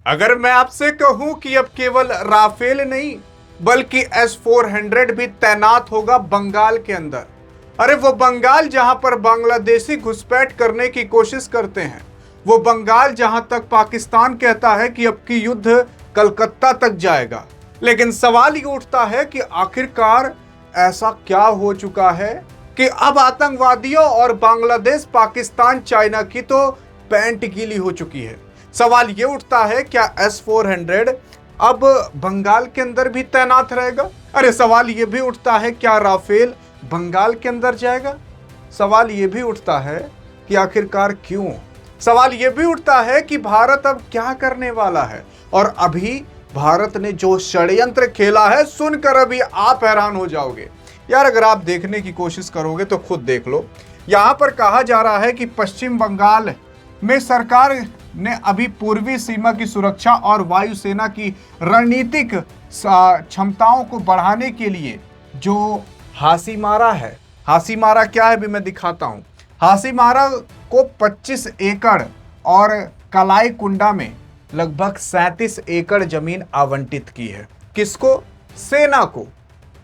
अगर मैं आपसे कहूं कि अब केवल राफेल नहीं बल्कि S-400 भी तैनात होगा बंगाल के अंदर। अरे वो बंगाल जहां पर बांग्लादेशी घुसपैठ करने की कोशिश करते हैं, वो बंगाल जहां तक पाकिस्तान कहता है कि अब की युद्ध कलकत्ता तक जाएगा। लेकिन सवाल ये उठता है कि आखिरकार ऐसा क्या हो चुका है कि अब आतंकवादियों और बांग्लादेश, पाकिस्तान, चाइना की तो पैंट गीली हो चुकी है। सवाल ये उठता है, क्या S-400 अब बंगाल के अंदर भी तैनात रहेगा? अरे सवाल ये भी उठता है, क्या राफेल बंगाल के अंदर जाएगा? सवाल ये भी उठता है कि आखिरकार क्यों? सवाल ये भी उठता है कि भारत अब क्या करने वाला है? और अभी भारत ने जो षड्यंत्र खेला है, सुनकर अभी आप हैरान हो जाओगे यार। अगर आप देखने की कोशिश करोगे तो खुद देख लो। यहां पर कहा जा रहा है कि पश्चिम बंगाल में सरकार ने अभी पूर्वी सीमा की सुरक्षा और वायुसेना की रणनीतिक क्षमताओं को बढ़ाने के लिए जो हासीमारा है, हासीमारा क्या है भी मैं दिखाता हूं। हासीमारा को 25 एकड़ और कलाई कुंडा में लगभग 37 एकड़ जमीन आवंटित की है। किसको? सेना को,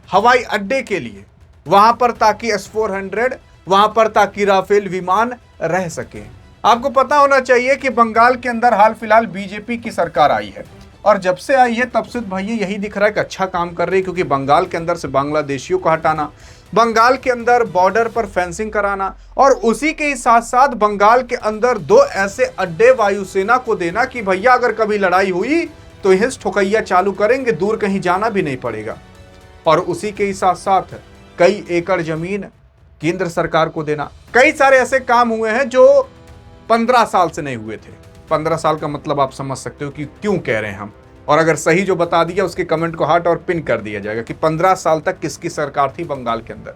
हवाई अड्डे के लिए, वहां पर ताकि S-400, वहां पर ताकि राफेल विमान रह सके। आपको पता होना चाहिए कि बंगाल के अंदर हाल फिलहाल बीजेपी की सरकार आई है, और जब से आई है तब से भाई यही दिख रहा है कि अच्छा काम कर रही है, क्योंकि बंगाल के अंदर से बांग्लादेशियों को हटाना, बंगाल के अंदर बॉर्डर पर फेंसिंग कराना, और उसी के साथ साथ बंगाल के अंदर 2 ऐसे अड्डे वायुसेना को देना कि भैया अगर कभी लड़ाई हुई तो यह ठोकैया चालू करेंगे, दूर कहीं जाना भी नहीं पड़ेगा। और उसी के साथ साथ कई एकड़ जमीन केंद्र सरकार को देना। कई सारे ऐसे काम हुए हैं जो 15 साल से नहीं हुए थे। 15 साल का मतलब आप समझ सकते हो कि क्यों कह रहे हैं हम। और अगर सही जो बता दिया उसके कमेंट को हार्ट और पिन कर दिया जाएगा कि 15 साल तक किसकी सरकार थी बंगाल के अंदर।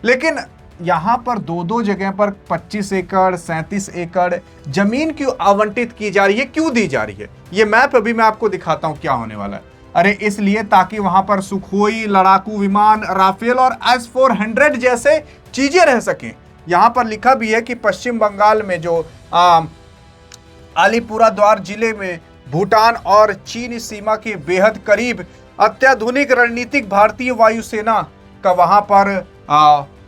लेकिन यहां पर 2-2 जगह पर 25 एकड़ 37 एकड़ जमीन क्यों आवंटित की जा रही है, क्यों दी जा रही है? ये मैप अभी मैं आपको दिखाता हूं क्या होने वाला है। अरे इसलिए ताकि वहां पर सुखोई, लड़ाकू विमान, राफेल और S-400 जैसे चीजें रह सकें। यहां पर लिखा भी है कि पश्चिम बंगाल में जो अलीपुरद्वार जिले में भूटान और चीन सीमा के बेहद करीब अत्याधुनिक रणनीतिक भारतीय वायुसेना का वहां पर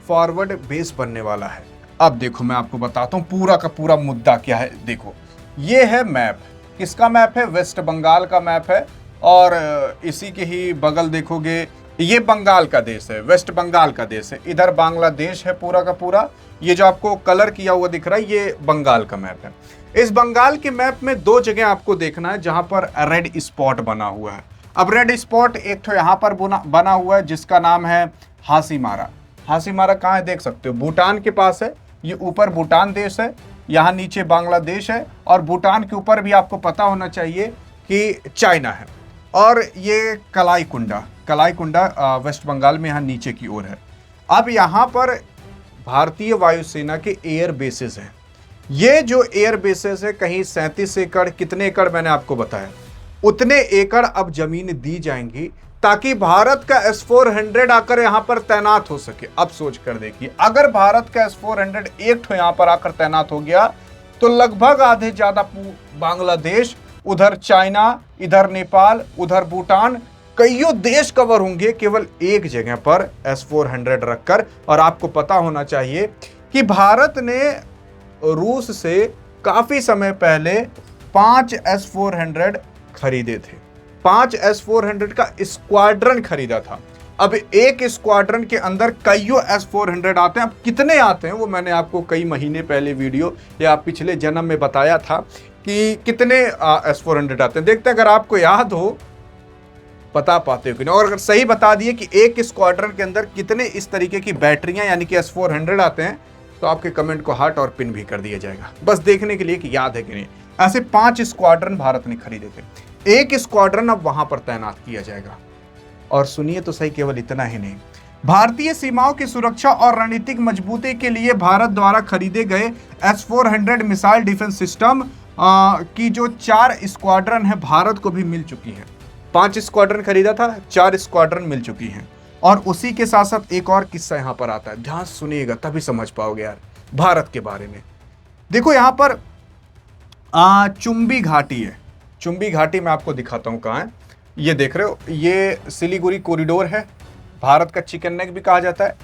फॉरवर्ड बेस बनने वाला है। अब देखो मैं आपको बताता हूं पूरा का पूरा मुद्दा क्या है। देखो ये है मैप। किसका मैप है? वेस्ट बंगाल का मैप है। और इसी के ही बगल देखोगे ये बंगाल का देश है, वेस्ट बंगाल का देश है। इधर बांग्लादेश है पूरा का पूरा। ये जो आपको कलर किया हुआ दिख रहा है ये बंगाल का मैप है। इस बंगाल के मैप में 2 जगह आपको देखना है जहां पर रेड स्पॉट बना हुआ है। अब रेड स्पॉट एक तो यहां पर बना हुआ है जिसका नाम है हासीमारा। हासीमारा कहाँ है देख सकते हो, भूटान के पास है। ये ऊपर भूटान देश है, यहाँ नीचे बांग्लादेश है, और भूटान के ऊपर भी आपको पता होना चाहिए कि चाइना है। और ये कलाई कुंडा वेस्ट बंगाल में यहाँ नीचे की ओर है। अब यहाँ पर भारतीय वायुसेना के एयर बेसेस हैं। ये जो एयर बेसेस है कहीं 37 एकड़, कितने एकड़ मैंने आपको बताया, उतने एकड़ अब जमीन दी जाएंगी ताकि भारत का S-400 आकर यहां पर तैनात हो सके। अब सोच कर देखिए, अगर भारत का S-400 एक ठो यहां पर आकर तैनात हो गया तो लगभग आधे ज्यादा बांग्लादेश, उधर चाइना, इधर नेपाल, उधर भूटान, कईयों देश कवर होंगे केवल एक जगह पर S-400 रखकर। और आपको पता होना चाहिए कि भारत ने रूस से काफी समय पहले 5 S-400 खरीदे थे। 5 S-400 का स्क्वाड्रन खरीदा था। अब एक स्क्वाड्रन के अंदर कईयों S-400 आते हैं। अब कितने आते हैं वो मैंने आपको कई महीने पहले वीडियो या पिछले जन्म में बताया था कि कितने S-400 आते हैं। देखते हैं अगर आपको याद हो, बता पाते हो कि नहीं। और अगर सही बता दिए कि एक स्क्वाड्रन के अंदर कितने इस तरीके की बैटरियां यानी कि S-400 आते हैं तो आपके कमेंट को हार्ट और पिन भी कर दिया जाएगा, बस देखने के लिए कि याद है कि नहीं। ऐसे 5 स्क्वाड्रन भारत ने खरीदे थे। एक स्क्वाड्रन अब वहां पर तैनात किया जाएगा। और सुनिए तो सही, केवल इतना ही नहीं, भारतीय सीमाओं की सुरक्षा और रणनीतिक मजबूती के लिए भारत द्वारा खरीदे गए S-400 मिसाइल डिफेंस सिस्टम की जो 4 स्क्वाड्रन है भारत को भी मिल चुकी है। 5 स्क्वाड्रन खरीदा था, 4 स्क्वाड्रन मिल चुकी हैं। और उसी के साथ साथ एक और किस्सा यहां पर आता है, ध्यान सुनिएगा तभी समझ पाओगे यार भारत के बारे में। देखो यहां पर चुंबी घाटी है। चुंबी घाटी मैं आपको दिखाता हूँ कहाँ है। ये देख रहे हो, ये सिलीगुड़ी कॉरिडोर है, भारत का चिकन नेक भी कहा जाता है।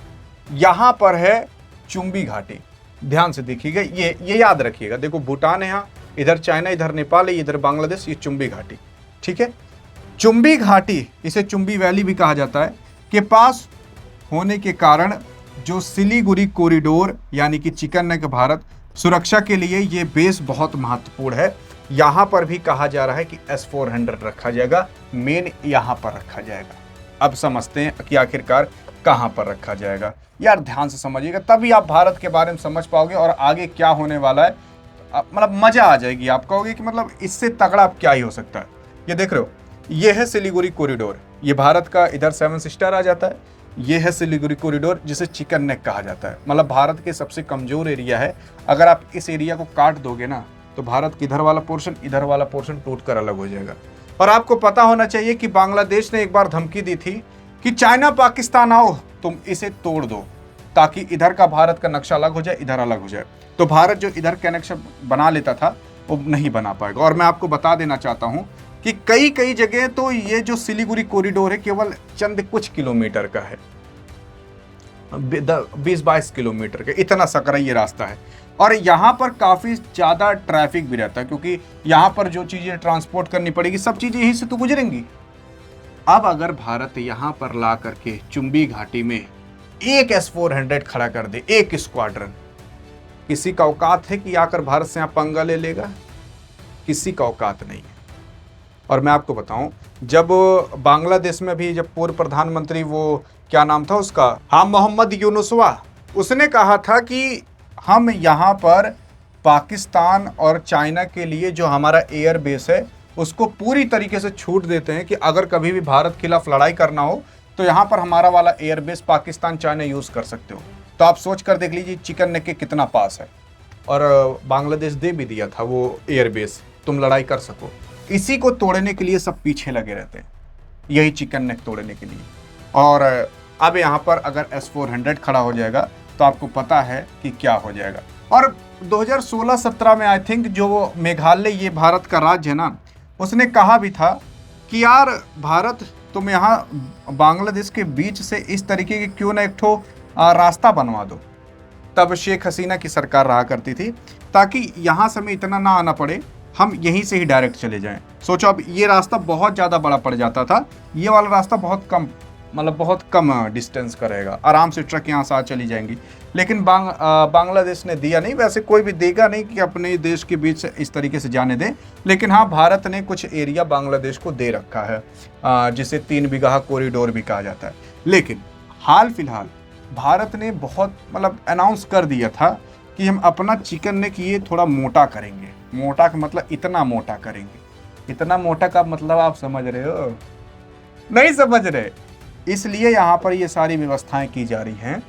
यहाँ पर है चुंबी घाटी, ध्यान से देखिएगा, ये याद रखिएगा। देखो भूटान है यहाँ, इधर चाइना, इधर नेपाल है, इधर बांग्लादेश, ये चुंबी घाटी, ठीक है। चुंबी घाटी, इसे चुंबी वैली भी कहा जाता है, के पास होने के कारण जो सिलीगुड़ी कॉरिडोर यानी कि चिकन नेक भारत सुरक्षा के लिए ये बेस बहुत महत्वपूर्ण है। यहाँ पर भी कहा जा रहा है कि S-400 रखा जाएगा, मेन यहाँ पर रखा जाएगा। अब समझते हैं कि आखिरकार कहाँ पर रखा जाएगा। यार ध्यान से समझिएगा, तभी आप भारत के बारे में समझ पाओगे और आगे क्या होने वाला है, मतलब मजा आ जाएगी। आप कहोगे कि मतलब इससे तगड़ा अब क्या ही हो सकता है। ये देख रहे हो, ये है सिलीगुड़ी कॉरिडोर, ये भारत का इधर 7 सिस्टर आ जाता है। ये है सिलीगुड़ी कॉरिडोर जिसे चिकन नेक कहा जाता है, मतलब भारत के सबसे कमजोर एरिया है। अगर आप इस एरिया को काट दोगे ना तो भारत के इधर वाला पोर्शन, इधर वाला पोर्शन टूटकर अलग हो जाएगा। और आपको पता होना चाहिए कि बांग्लादेश ने एक बार धमकी दी थी कि चाइना पाकिस्तान आओ तुम इसे तोड़ दो, ताकि इधर का भारत का नक्शा अलग हो जाए, इधर अलग हो जाए। तो भारत जो इधर कनेक्शन बना लेता था वो नहीं बना पाएगा। और मैं आपको बता देना चाहता हूं कि कई जगह तो ये जो सिलीगुड़ी कॉरिडोर है केवल चंद कुछ किलोमीटर का है, 20-22 किलोमीटर का, इतना सकरा ये रास्ता है। और यहाँ पर काफ़ी ज़्यादा ट्रैफिक भी रहता है, क्योंकि यहाँ पर जो चीज़ें ट्रांसपोर्ट करनी पड़ेगी सब चीज़ें यहीं से तो गुजरेंगी। अब अगर भारत यहाँ पर ला करके चुंबी घाटी में एक S-400 खड़ा कर दे, एक स्क्वाड्रन, किसी का औकात है कि आकर भारत से यहाँ पंगा ले लेगा? किसी का औकात नहीं है। और मैं आपको बताऊं, जब बांग्लादेश में भी जब पूर्व प्रधानमंत्री, वो क्या नाम था उसका, हाँ मोहम्मद यूनुसवा, उसने कहा था कि हम यहाँ पर पाकिस्तान और चाइना के लिए जो हमारा एयर बेस है उसको पूरी तरीके से छूट देते हैं कि अगर कभी भी भारत खिलाफ लड़ाई करना हो तो यहाँ पर हमारा वाला air base Pakistan China use कर सकते हो। तो आप सोच कर देख लीजिए चिकन नेक के कितना पास है। और बांग्लादेश दे भी दिया था वो एयर बेस, तुम लड़ाई कर सको। इसी को तोड़ने के लिए सब पीछे लगे रहते हैं, यही चिकन नेक तोड़ने के लिए। और अब यहाँ पर अगर S-400 खड़ा हो जाएगा तो आपको पता है कि क्या हो जाएगा। और 2016-17 में आई थिंक जो मेघालय, ये भारत का राज्य है ना, उसने कहा भी था कि यार भारत तुम यहाँ बांग्लादेश के बीच से इस तरीके के क्यों ना एक ठो रास्ता बनवा दो। तब शेख हसीना की सरकार रहा करती थी, ताकि यहाँ से हमें इतना ना आना पड़े, हम यहीं से ही डायरेक्ट चले जाएं। सोचो अब ये रास्ता बहुत ज़्यादा बड़ा पड़ जाता था, ये वाला रास्ता बहुत कम, मतलब बहुत कम डिस्टेंस का रहेगा, आराम से ट्रक यहाँ से आ चली जाएंगी। लेकिन बांग्लादेश ने दिया नहीं, वैसे कोई भी देगा नहीं कि अपने देश के बीच से इस तरीके से जाने दें। लेकिन हाँ, भारत ने कुछ एरिया बांग्लादेश को दे रखा है, जिसे 3 बीघा कॉरिडोर भी कहा जाता है। लेकिन हाल फिलहाल भारत ने बहुत मतलब अनाउंस कर दिया था कि हम अपना चिकन नेक ये थोड़ा मोटा करेंगे। मोटा का मतलब इतना मोटा करेंगे, इतना मोटा का मतलब आप समझ रहे हो? नहीं समझ रहे? इसलिए यहाँ पर ये सारी व्यवस्थाएं की जा रही हैं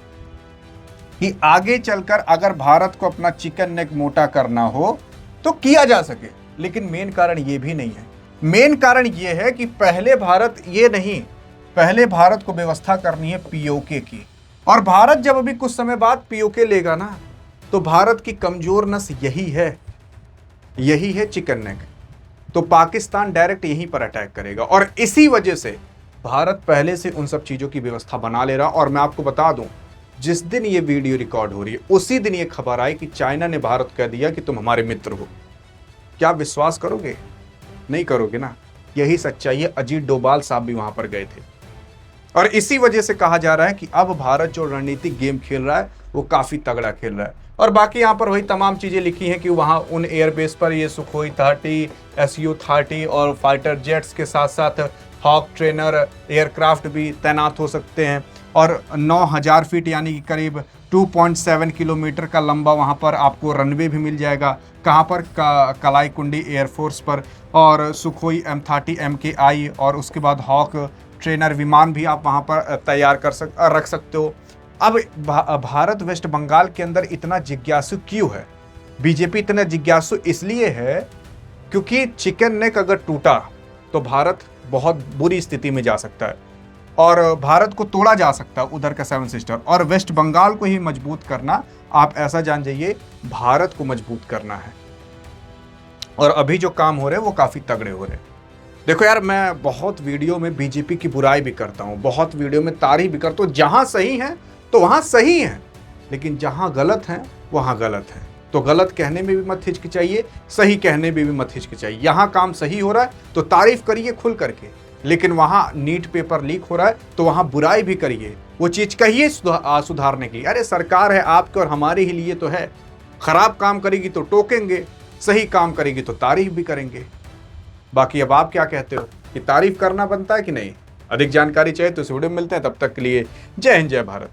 कि आगे चलकर अगर भारत को अपना चिकन नेक मोटा करना हो तो किया जा सके। लेकिन मेन कारण ये भी नहीं है। मेन कारण ये है कि पहले भारत को व्यवस्था करनी है पीओके की। और भारत जब अभी कुछ समय बाद पीओके लेगा ना, तो भारत की कमजोर नस यही है चिकन नेक। तो पाकिस्तान डायरेक्ट यहीं पर अटैक करेगा। और इसी वजह से भारत पहले से उन सब चीज़ों की व्यवस्था बना ले रहा। और मैं आपको बता दूं, जिस दिन ये वीडियो रिकॉर्ड हो रही है उसी दिन ये खबर आई कि चाइना ने भारत कह दिया कि तुम हमारे मित्र हो। क्या विश्वास करोगे? नहीं करोगे ना। यही सच्चाई है। अजीत डोभाल साहब भी वहां पर गए थे। और इसी वजह से कहा जा रहा है कि अब भारत जो रणनीतिक गेम खेल रहा है वो काफ़ी तगड़ा खेल रहा है। और बाकी यहाँ पर वही तमाम चीज़ें लिखी हैं कि वहाँ उन एयरबेस पर ये सुखोई 30, SU-30 और फाइटर जेट्स के साथ साथ हॉक ट्रेनर एयरक्राफ्ट भी तैनात हो सकते हैं। और 9000 फीट यानी कि करीब 2.7 किलोमीटर का लंबा वहाँ पर आपको रनवे भी मिल जाएगा। कहाँ पर? कलाईकुंडी एयरफोर्स पर। और सुखोई M30 MKI और उसके बाद हॉक ट्रेनर विमान भी आप वहाँ पर तैयार रख सकते हो। अब भारत वेस्ट बंगाल के अंदर इतना जिज्ञासु क्यों है? बीजेपी इतना जिज्ञासु इसलिए है क्योंकि चिकन नेक अगर टूटा तो भारत बहुत बुरी स्थिति में जा सकता है और भारत को तोड़ा जा सकता है उधर का 7 सिस्टर। और वेस्ट बंगाल को ही मजबूत करना, आप ऐसा जान जाइए, भारत को मजबूत करना है। और अभी जो काम हो रहे हैं वो काफ़ी तगड़े हो रहे हैं। देखो यार, मैं बहुत वीडियो में बीजेपी की बुराई भी करता हूँ, बहुत वीडियो में तारीफ भी करता हूँ। जहाँ सही है तो वहाँ सही है, लेकिन जहाँ गलत है वहाँ गलत है। तो गलत कहने में भी मत हिचकिचाइए, सही कहने में भी मत हिचकिचाइए। यहाँ काम सही हो रहा है तो तारीफ करिए खुल करके, लेकिन वहाँ नीट पेपर लीक हो रहा है तो वहाँ बुराई भी करिए, वो चीज़ कहिए सुधारने की। अरे सरकार है आपके और हमारे ही लिए तो है। खराब काम करेगी तो टोकेंगे, सही काम करेगी तो तारीफ भी करेंगे। बाकी अब आप क्या कहते हो कि तारीफ करना बनता है कि नहीं? अधिक जानकारी चाहिए तो इस वीडियो में मिलते हैं, तब तक के लिए जय हिंद जय भारत।